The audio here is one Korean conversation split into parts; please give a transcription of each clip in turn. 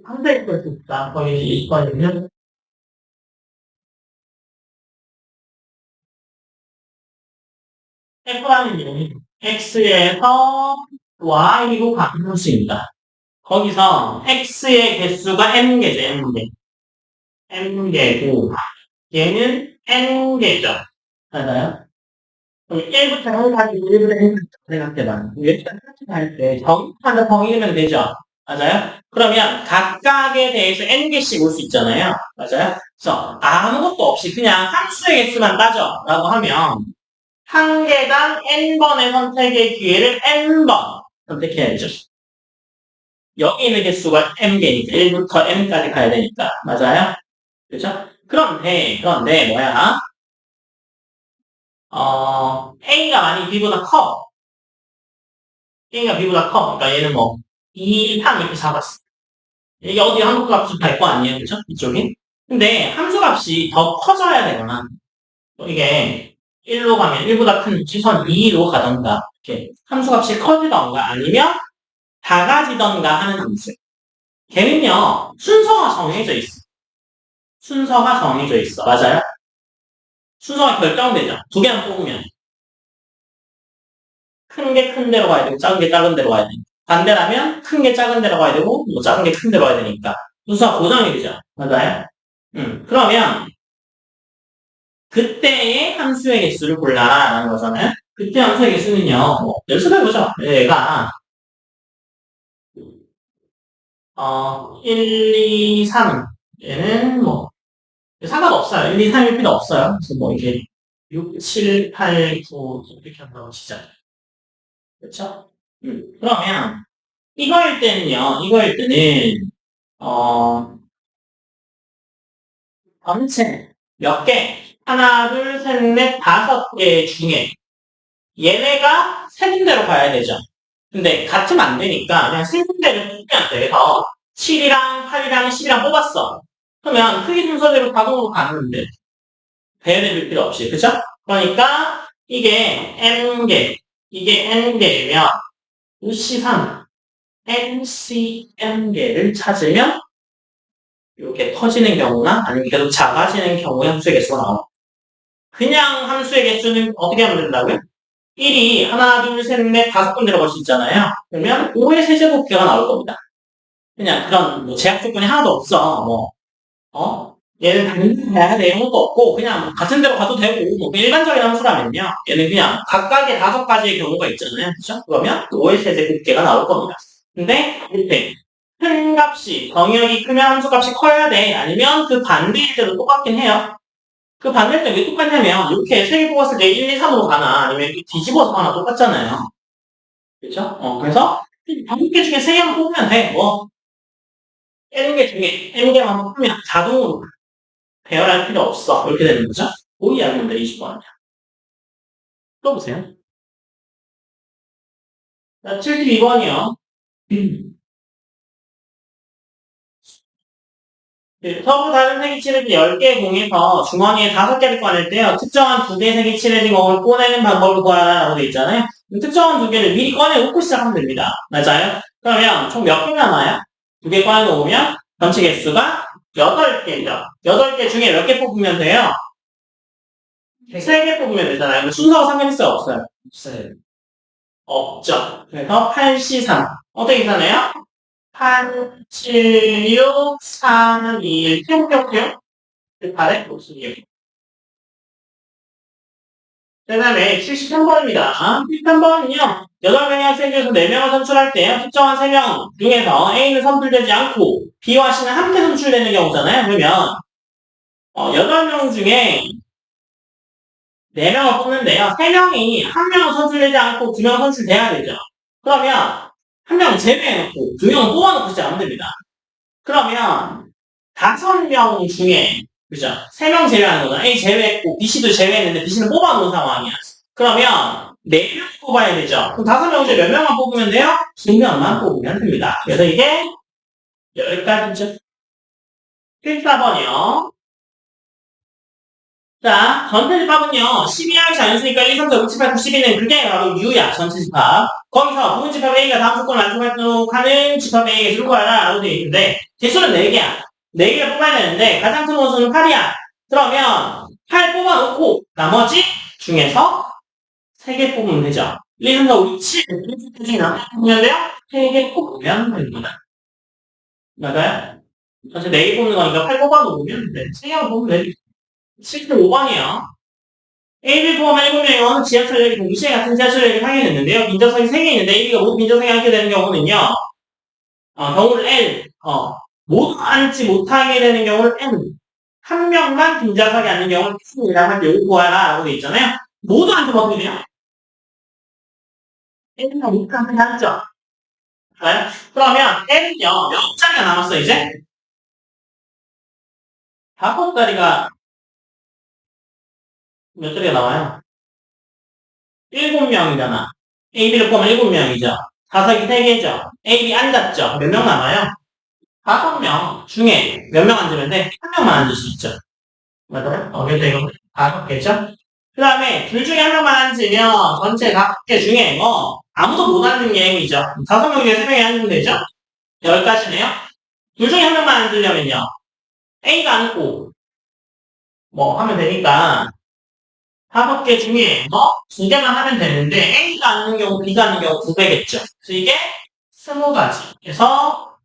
상대 걸수 있다. 거의 2번이면 F라는 이름이 X에서 Y로 가는 수입니다. 거기서 X의 개수가 N개죠, N개. N개고, 얘는 N개죠. 맞아요? 1부터 N까지, 1부터 N까지 생각해봐. 일단 할 때, 정하는 정의면 되죠? 맞아요? 그러면 각각에 대해서 N개씩 올 수 있잖아요. 맞아요? 그래서 아무것도 없이 그냥 함수의 개수만 따져. 라고 하면, 한 개당 n번의 선택의 기회를 n번 선택해야 되죠. 여기 있는 개수가 m개니까 1부터 m까지 가야 되니까. 맞아요? 그렇죠? 그런데 뭐야? a가 많이 b보다 커. a가 b보다 커. 그러니까 얘는 뭐 2, 3 이렇게 잡았어. 이게 어디 함수값이 갈 거 아니에요? 그렇죠? 이쪽이. 근데 함수값이 더 커져야 되거나 이게 1로 가면 1보다 큰 지선 2로 가던가 이렇게 함수값이 커지던가 아니면 작아지던가 하는 함수. 걔는요, 순서가 정해져 있어. 순서가 정해져 있어. 맞아요? 순서가 결정되죠. 두 개만 뽑으면. 큰 게 큰 데로 가야 되고, 작은 게 작은 데로 가야 되니까. 반대라면, 큰 게 작은 데로 가야 되고, 뭐 작은 게 큰 데로 가야 되니까. 순서가 고정이 되죠. 맞아요? 그러면, 그때의 함수의 개수를 골라라는 거잖아요? 그때 함수의 개수는요, 연습해보죠. 얘가, 1, 2, 3. 얘는 뭐, 상관없어요. 1, 2, 3일 필요 없어요. 그래서 뭐 이게 6, 7, 8, 9 이렇게 한다고 치자. 그렇죠? 그러면 이거일 때는 전체 몇 개? 하나, 둘, 셋, 넷, 다섯 개 중에 얘네가 세 군데로 가야 되죠. 근데 같으면 안 되니까 그냥 세 군데를 뽑으면 돼. 그래서 7이랑 8이랑 10이랑 뽑았어. 그러면 크기 순서대로 자동으로 가는데 배열해줄 필요 없이, 그죠? 그러니까 이게 n개, 이게 n개면 우시산 NCn개를 찾으면 이렇게 커지는 경우나 아니면 계속 작아지는 경우의 함수의 개수가 나옵니다. 그냥 함수의 개수는 어떻게 하면 된다고요? 1이 하나, 둘, 셋, 넷, 다섯 군데로 갈 수 있잖아요. 그러면 5의 세제곱계가 나올 겁니다. 그냥 그런 뭐 제약 조건이 하나도 없어. 얘는 당연히 해야 돼. 이런 것도 없고, 그냥 같은 데로 가도 되고, 뭐, 일반적인 함수라면요. 얘는 그냥 각각의 다섯 가지의 경우가 있잖아요. 그죠? 그러면 5의 세제곱계가 나올 겁니다. 근데, 이렇게, 큰 값이, 정의역이 크면 함수 값이 커야 돼. 아니면 그 반대일 때도 똑같긴 해요. 그 반대일 때 왜 똑같냐면, 이렇게 세 개 뽑았을 때 1, 2, 3으로 가나, 아니면 이렇게 뒤집어서 가나 똑같잖아요. 그죠? 그래서, 다섯 개 중에 세 개만 뽑으면 돼. 뭐, N개 중에 N개만 뽑으면 자동으로 배열할 필요 없어. 이렇게 되는 거죠. 오이야, 근데 20번이야. 또 보세요. 72번이요. 서로 다른 색이 칠해진 10개의 공에서 주머니에 5개를 꺼낼 때요. 특정한 2개의 색이 칠해진 공을 꺼내는 방법을 구하라 라고 되어 있잖아요. 특정한 2개를 미리 꺼내놓고 시작하면 됩니다. 맞아요? 그러면 총 몇 개 남아요? 2개 꺼내놓으면 전체 개수가 8개죠. 8개 중에 몇 개 뽑으면 돼요? 3개 뽑으면 되잖아요. 순서가 상관있어요? 없어요? 없어요. 없죠. 그래서 8C3. 어떻게 계산해요? 8, 7, 6, 3, 2, 1. 뿅뿅뿅. 8에 52. 그 다음에 73번입니다. 73번은요. 8명의 학생 중에서 4명을 선출할 때 특정한 3명 중에서 A는 선출되지 않고 B와 C는 함께 선출되는 경우잖아요. 그러면 8명 중에 4명을 뽑는데요. 3명이 1명은 선출되지 않고 2명 선출돼야 되죠. 그러면 1명 제외해놓고 2명은 뽑아놓고 시작하면 됩니다. 그러면 5명 중에 그죠? 3명 제외하는 거잖아. A 제외했고 B씨도 제외했는데 B씨는 뽑아놓은 상황이야. 그러면 4명 뽑아야 되죠. 그럼 5명 중에 몇 명만 뽑으면 돼요? 2명만 뽑으면 됩니다. 그래서 이게 여기까지죠. 14번이요. 자, 전체 집합은요, 12항이 자연수니까 1, 2, 3, 4, 5, 6, 7, 8, 9, 10이는 그게 바로 U야, 전체 집합. 거기서 부분 집합 A가 다음 조건을 만족하는 집합 A의 수를 구하라 라고 되어 있는데, 개수는 4개야. 4개를 뽑아야 되는데, 가장 큰 원수는 8이야. 그러면 8 뽑아놓고, 나머지 중에서 3개 뽑으면 되죠. 1, 2, 3, 4, 5, 6, 7, 1 중에 남는 되는데요, 3개 뽑으면 됩니다. 맞아요? 전체 4개 뽑는 거니까 8 뽑아놓으면 돼. 3개만 뽑으면 돼. 75번이요. AB 포함한 7명은 지하철역이 동시에 같은 지하철역에 타게 됐는데요. 빈좌석이 3개 있는데 AB가 모두 빈좌석에 앉게 되는 경우는요. 경우를 L, 모두 앉지 못하게 되는 경우를 N. 한 명만 빈좌석에 앉는 경우를 X이라고 할 때 요거 구하라 라고 돼 있잖아요. 모두 앉으면 어떻게 돼요? N이가 모두 앉죠. 그래요? 그러면 N은요, 몇 자리가 남았어, 이제? 5자리가 몇 자리가 나와요? 7명이잖아. AB를 포함한 7명이죠. 좌석이 3개죠. AB 앉았죠. 몇 명 남아요? 5명 중에 몇 명 앉으면 돼? 한 명만 앉을 수 있죠. 맞아요? 그래서 이거 5개죠? 그 다음에 둘 중에 한 명만 앉으면 전체 5개 중에 아무도 못 앉는 게임이죠. 5명 중에 3명이 앉으면 되죠? 여기까지네요. 둘 중에 한 명만 앉으려면요. A가 앉고 하면 되니까 5개 중에 2개만 하면 되는데 A가 앉는 경우, B가 앉는 경우 2배겠죠. 그래서 이게 20가지. 그래서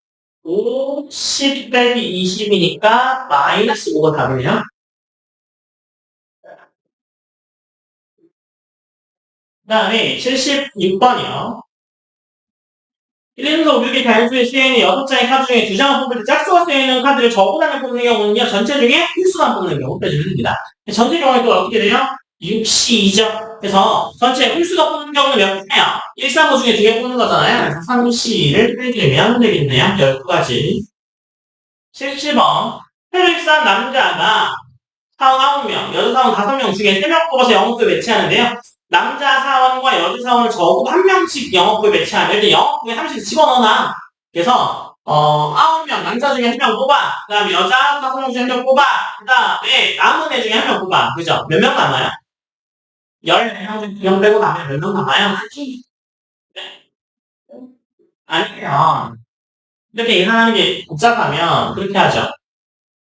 5, 10 빼기 20이니까 마이너스 5가 답이네요. 그 다음에 76번이요. 1에서 5, 6의 단수에 쓰여있는 6장의 카드 중에 2장을 뽑을 때 짝수가 쓰여있는 카드를 저보다는 뽑는 경우는요. 전체 중에 필수만 뽑는 경우 빼주면 됩니다. 전체 경우에 또 어떻게 돼요? 6C이죠. 그래서 전체 홀수가 뽑는 경우는 몇 개예요? 1, 3, 5 중에 2개 뽑는 거잖아요. 그래서 3C를 빼주면 되겠네요. 12가지. 77번. 혈액산 남자가 사원 9명, 여자 사원 5명 중에 3명 뽑아서 영업부에 배치하는데요. 남자 사원과 여자 사원을 적어도 한 명씩 영업부에 배치하면 일단 영업부에 한 명씩 집어넣어놔. 그래서 9명, 남자 중에 1명 뽑아. 그 다음에 여자 5명 중에 1명 뽑아. 그 다음에 남은 애 중에 1명 뽑아. 그죠? 몇 명 남아요? 14명 중에 2명 빼고 나면 몇 명 남아요? 아니에요. 이렇게 계산하는 게 복잡하면 그렇게 하죠.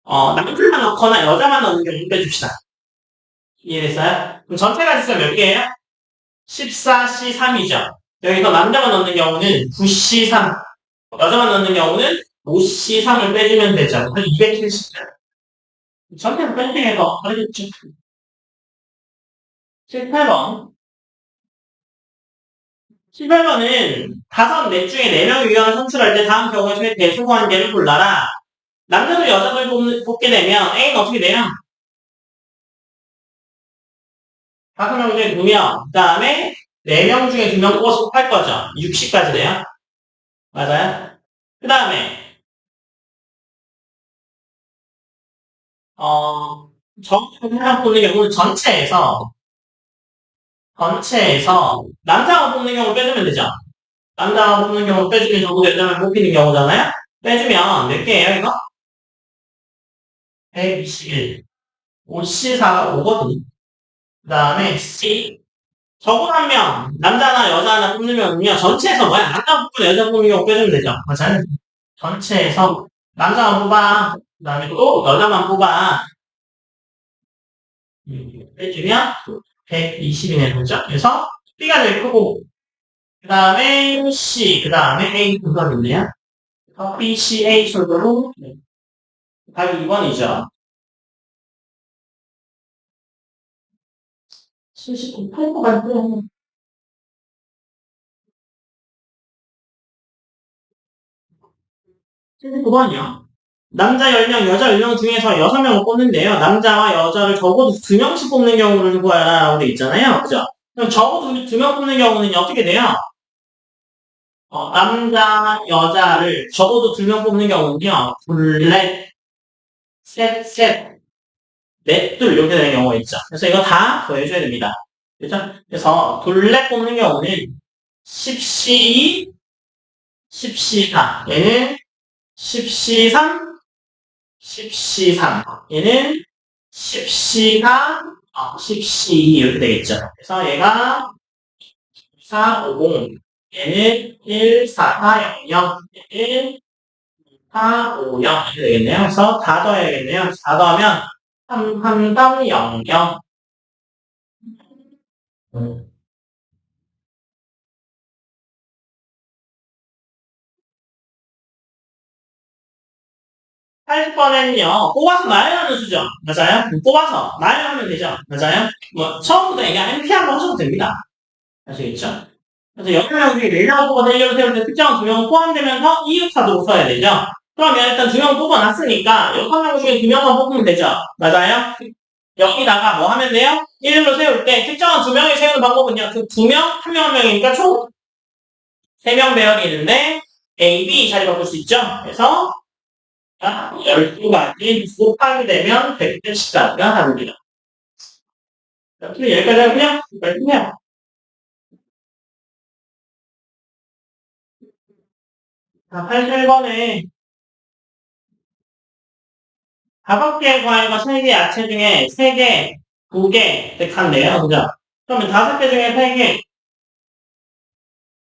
남자만 넣거나 여자만 넣는 경우 빼줍시다. 이해됐어요? 그럼 전체가 지수가 몇 개예요? 14C3이죠. 여기서 남자만 넣는 경우는 9C3, 여자만 넣는 경우는 5C3을 빼주면 되죠. 그래서 270. 전체를 뺀딩해서 그러겠죠. 78번. 18번은 다섯 넷 중에 4명의 유형을 선출할 때 다음 경우에 중에 대수 관계를 골라라. 남자들 여자들 뽑게 되면 A는 어떻게 돼요? 5명 중에 2명, 그 다음에 4명 중에 2명 뽑아서 할 거죠. 60까지 돼요. 맞아요? 그 다음에 정답 뽑는 경우는 전체에서 남자가 뽑는 경우를 빼주면 되죠. 남자가 뽑는 경우를 빼주면 전부 여자만 뽑히는 경우잖아요. 빼주면 몇 개예요 이거? 121. 5C4가 5거든. 그 다음에 C. 적은 한 명, 남자나 여자 하나 뽑으면요. 전체에서 뭐야? 남자 뽑고 여자 뽑는 경우 빼주면 되죠. 맞아요? 전체에서 남자만 뽑아. 그 다음에 또 여자만 뽑아. 빼주면 120이네, 그죠? 그래서 B가 제일 크고, 그 다음에 C, 그 다음에 A 순서가 있네요. B, C, A 순서로 답이 2번이죠. 78번 같아요. 79번이요. 남자 10명, 여자 10명 중에서 6명을 뽑는데요. 남자와 여자를 적어도 2명씩 뽑는 경우를 구하라고 돼 있잖아요. 그죠? 그럼 적어도 2명 뽑는 경우는 어떻게 돼요? 남자, 여자를 적어도 2명 뽑는 경우는요. 둘, 넷, 셋, 셋, 넷, 둘 이렇게 되는 경우가 있죠. 그래서 이거 다 더해줘야 됩니다. 그죠? 그래서 둘, 넷 뽑는 경우는 10C2, 10C4. 얘는 10C3, 10C3. 얘는 10C가 10C 이렇게 되겠죠. 그래서 얘가 450 얘는 14400 1 450 이렇게 되겠네요. 그래서 다 더해야겠네요. 다 더하면 3300 80번에는요, 뽑아서 나열하는 수죠. 맞아요? 뽑아서 나열하면 되죠. 맞아요? 뭐, 처음부터 그냥 NPR로 하셔도 됩니다. 아시겠죠? 그래서 여러 명 중에 4명을 뽑아서 1렬을 세울 때 특정한 2명은 포함되면서 이웃사도 써야 되죠. 그러면 일단 2명 뽑아놨으니까 6명 중에 2명만 뽑으면 되죠. 맞아요? 여기다가 뭐 하면 돼요? 1렬로 세울 때 특정한 2명을 세우는 방법은요. 그 2명, 1명, 1명이니까 총 3명 배열이 있는데 A, B 자리 바꿀 수 있죠. 그래서 12가지 곱하게 되면 180가지가 답니다. 여기까지 하고요. 그냥 87번에 5개의 과일과 3개 야채 중에 3개, 2개 택한대요. 그죠? 그러면 5개 중에 3개,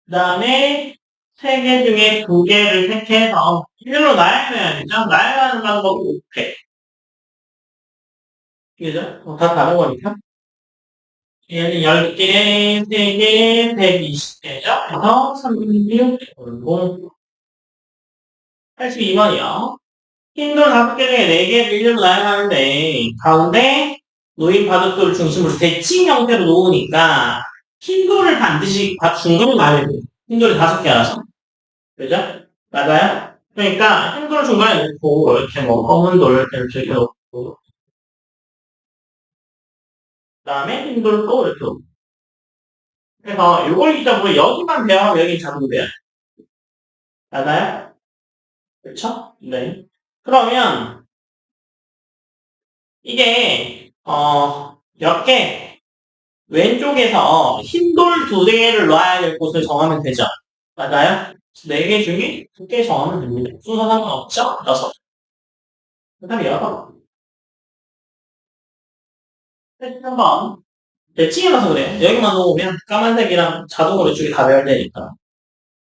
그 다음에 3개 중에 2개를 택해서 1로 나열해야 되죠? 나열하는 방법이 이렇게. 그죠? 다 다른 거니까. 얘는 10개, 3개, 120개죠? 그래서 36, 82번이요. 흰돌 5개 중에 4개를 일렬로 나열하는데 가운데 놓인 바둑돌을 중심으로 대칭 형태로 놓으니까 흰돌을 반드시 중간에 놔야 돼요. 흰돌이 5개라서. 그죠? 맞아요? 그러니까 흰돌 중간에 놓고 이렇게 뭐 검은 돌 이렇게 놓고 그 다음에 흰돌 또 이렇게 놓고 그래서 이걸 기점으로 여기만 배워하고 여기 잡으면 돼요. 맞아요? 그렇죠? 네. 그러면 이게 몇 개, 왼쪽에서 흰돌 2개를 놔야 될 곳을 정하면 되죠. 맞아요? 4개 중에 2개 정하면 됩니다. 순서 상관없죠? 6. 그 다음에 6. 3번. 찡해놔서 그래요. 여기만 놓으면 까만색이랑 자동으로 이쪽에 다 배열되니까.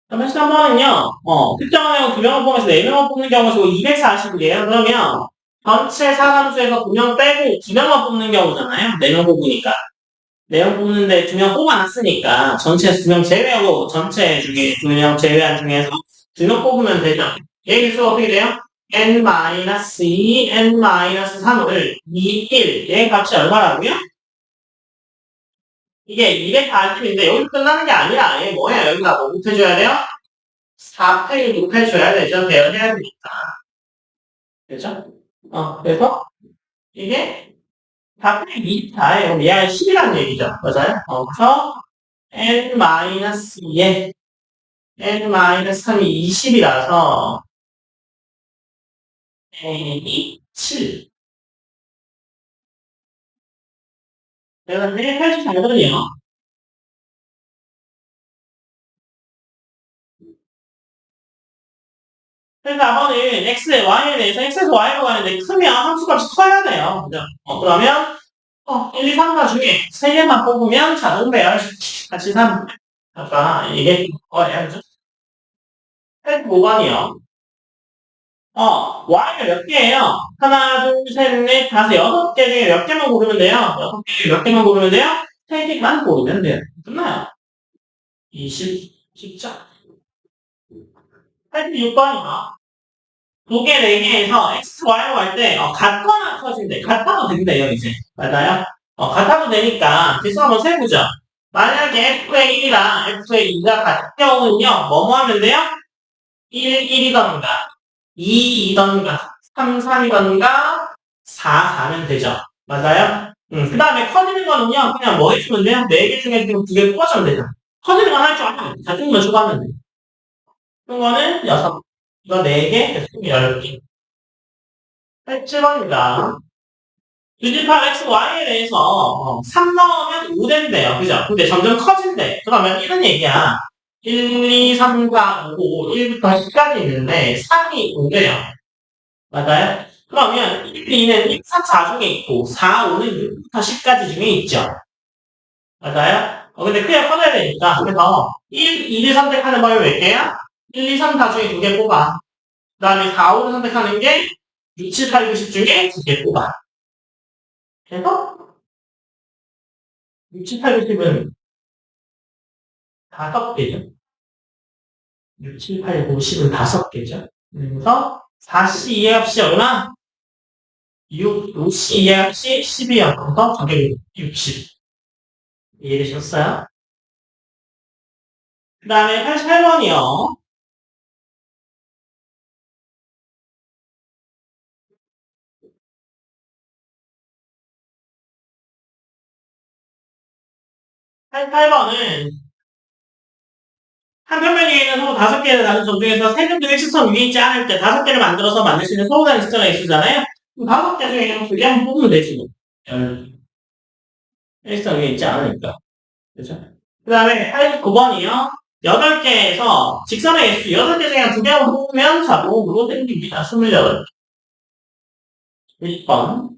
그럼 13번은요, 특정한 2명을 뽑아서 4명을 뽑는 경우가 240이에요. 그러면 전체 사람 수에서 2명 빼고 2명만 뽑는 경우잖아요. 4명 뽑으니까. 4명 뽑는데 2명 뽑아놨으니까 전체에서 2명 제외하고 전체 중에 2명 제외한 중에서 2명 뽑으면 되죠. 얘 수가 어떻게 돼요? n-2, n-3을 2, 1. 얘 값이 얼마라고요? 이게 240인데 여기 끝나는 게 아니라 얘 뭐야? 여기다 뭐 곱해줘야 돼요? 4팩을 곱해줘야 되죠. 배열해야 되니까. 그죠? 그래서 이게 4팩 24예요. 그럼 얘가 10이라는 얘기죠. 맞아요? 그래서 n-2에 n-3이 20이라서 n이 7. 그래서 84거든요. 그래서 아버는 x, y에 대해서 x에서 y로 가는데 크면 함수값이 커야 돼요. 그죠? 그러면 1, 2, 3가 중에 3개만 뽑으면 자동 배열 같이 3. 아까 이게 거예요. 그죠? 85번이요. y가 몇 개예요? 하나, 둘, 셋, 넷, 다섯, 6개 중에 몇 개만 고르면 돼요? 6개 중에 몇 개만 고르면 돼요? 3개만 고르면 돼요. 끝나요. 20, 10점. 86번이요. 2개, 4개에서 x, y로 갈 때, 같거나 커진대. 같아도 된대요, 이제. 맞아요? 같아도 되니까, 계속 한번 세보죠. 만약에 f의 1이랑 f의 2가 같은 경우는요, 뭐뭐 하면 돼요? 1, 1이던가, 2, 2던가, 3, 3이던가, 4, 4면 되죠. 맞아요? 그 다음에 커지는 거는요, 그냥 뭐 해주면 돼요? 4개 중에 지금 2개 뽑아주면 되죠. 커지는 건 할 줄 알아요. 자중만 추가하면 돼요. 그런 거는 6. 이거 4개, 그래서 10개. 7번입니다. 주집합 x, y에 대해서 3 넣으면 5 된대요. 그죠? 근데 점점 커진대. 그러면 이런 얘기야. 1, 2, 3, 4, 5, 1부터 10까지 있는데 3이 5대요. 맞아요? 그러면 1, 2는 1, 3, 4 중에 있고 4, 5는 6부터 10까지 중에 있죠. 맞아요? 근데 크기가 커져야 되니까 그래서 1, 2를 선택하는 범위 몇 개야? 1, 2, 3, 4 중에 2개 뽑아. 그 다음에 4, 5를 선택하는 게 6, 7, 8, 9, 10 중에 2개 뽑아. 그래서 6, 7, 8, 9, 10은 5개죠. 6, 7, 8, 9, 10은 5개죠. 그래서 4C 이해 없이 얼마? 6, 5C 이해 없이 12요. 그래서 가격이 60. 이해되셨어요? 그 다음에 88번이요. 88번은 한 평면에 있는 서로 5개의 다른 점 중에서 세 개도 일직선 위에 있지 않을 때 5개를 만들어서 만들 수 있는 서로 다른 숫자가 있으잖아요. 그럼 5개 중에 2개 한번 뽑으면 되지. 뭐. 일직선 위에 있지 않으니까. 그죠? 그 다음에 89번이요. 8개에서 직선의 개수 8개 중에 2개만 뽑으면 자동으로 생깁니다. 28. 1번.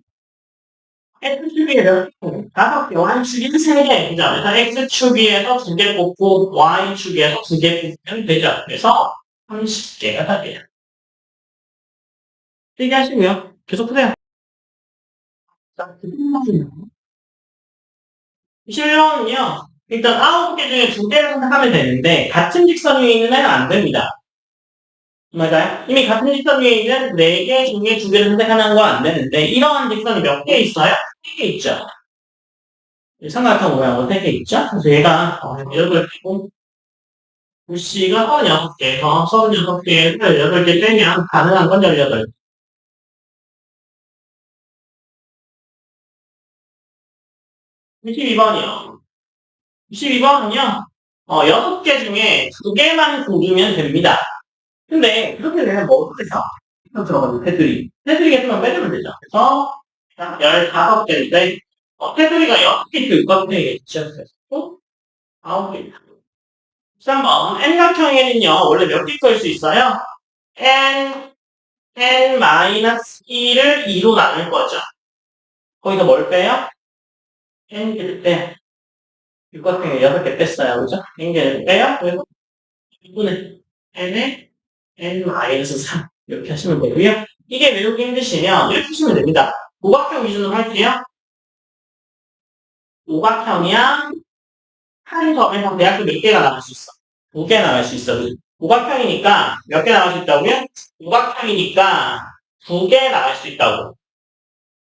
X축에서 5개, Y축이 3개. 그죠? 그래서 X축에서 2개 뽑고, Y축에서 2개 뽑으면 되죠. 그래서 30개가 답이에요. 세게 하시고요. 계속 푸세요. 자, 21번은요. 일단 9개 중에 2개를 선택하면 되는데, 같은 직선 위에 있는 애는 안 됩니다. 맞아요? 이미 같은 직선 위에 있는 4개 중에 2개를 선택하는 건 안 되는데, 이러한 직선이 몇 개 있어요? 3개 있죠. 삼각형 모양으로 3개 있죠? 그래서 얘가, 8개고, 글씨가 36개에서 36개에서 18개 빼면 가능한 건 18개. 22번이요. 22번은요, 6개 중에 2개만 고르면 됩니다. 근데, 그렇게 되면 뭐 어떻게 돼요? 이거 들어가면 테두리. 테두리 개수만 빼주면 되죠. 그래서, 15개인데, 테두리가 6개 있거든요. 그래서, 9개. 3번, N각형에는요, 원래 몇 개 끌 수 있어요? N-1을 2로 나눌 거죠. 거기서 뭘 빼요? N개를 빼요. 육각형에 6개 뺐어요. 그죠? N개를 빼요. 그래서 2분의 N에 N-3 이렇게 하시면 되고요. 이게 외우기 힘드시면 이렇게 하시면 됩니다. 오각형 기준으로 할게요. 오각형이야 한 점에서 대학교 몇 개가 나갈 수 있어? 2개 나갈 수 있어. 오각형이니까 몇 개 나갈 수 있다고요? 오각형이니까 2개 나갈 수 있다고.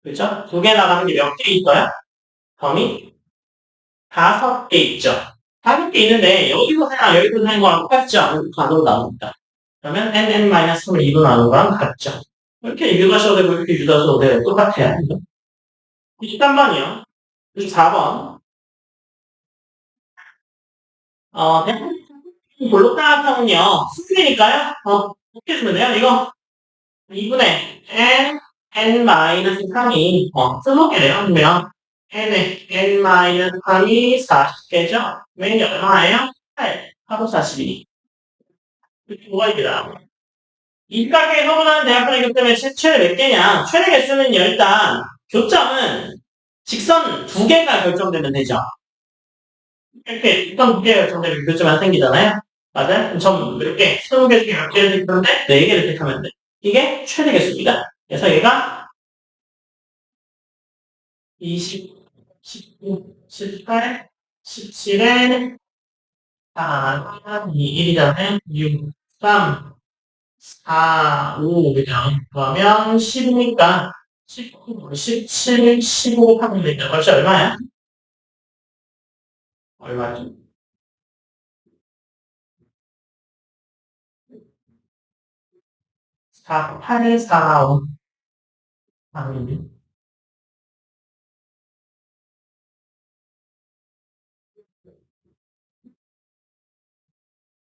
그렇죠? 2개 나가는 게 몇 개 있어요? 범위? 5개 있죠. 5개 있는데 여기서 생각, 여기서 생각 거랑 똑같죠? 반으로 나눕니다. 그러면 n-3을 2로 나눈 거랑 같죠. 이렇게 유도하셔도 되고 이렇게 유도하셔도 되고 똑같아요. 23번이요. 24번. 볼록사각형은요, 수직이니까요. 이렇게 해주면 돼요. 이거 2분의 n-3이 슬로게 돼요. 그러면 n에 n-3이 40개죠? 맨이 얼마예요? 8, 하루 42. 이렇게 뭐가 있더라. 이각의 서분하는 대각선의 교점 때문에 최대 몇 개냐? 최대 개수는요, 일단 교점은 직선 2개가 결정되면 되죠. 이렇게 직선 2개가 결정되면 교점 안 생기잖아요. 맞아요? 그럼 점 몇 개, 20개 중에 몇 개를 택하는데 4개를 택하면 돼. 이게 최대 개수입니다. 그래서 얘가 20, 19, 18, 17에 4, 2, 1이잖아요. 6, 3, 4, 5, 그죠? 그러면 10이니까 19, 17, 15 하면 되죠. 벌써 얼마야? 얼마지? 4, 8, 4, 5. 아니,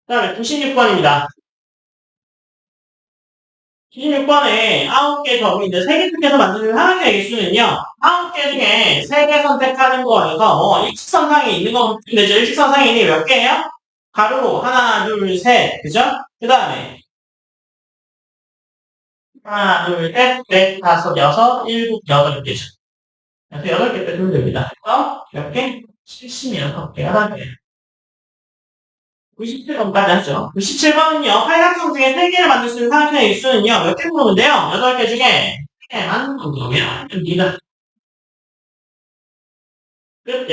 그 다음에 96번입니다. 96번에 9개 적은데 3개 중에서 만드는 하나의 개수는요. 9개 중에 3개 선택하는 거에서 일직선상에 있는 거 되죠. 일직선상에 있는 게 몇 개예요? 가로로 하나, 둘, 셋. 그죠? 그 다음에 하나, 둘, 셋, 넷, 다섯, 여섯, 일곱, 여덟 개죠. 그래서 여덟 개 빼주면 됩니다. 그래서 몇 개? 76개가 되게 97번까지 하죠. 97번은요, 팔각형 중에 3개를 만들 수 있는 삼각형의 일수는요, 몇 개 물어본대요? 8개 중에 3개만 물어보면 됩니다. 끝.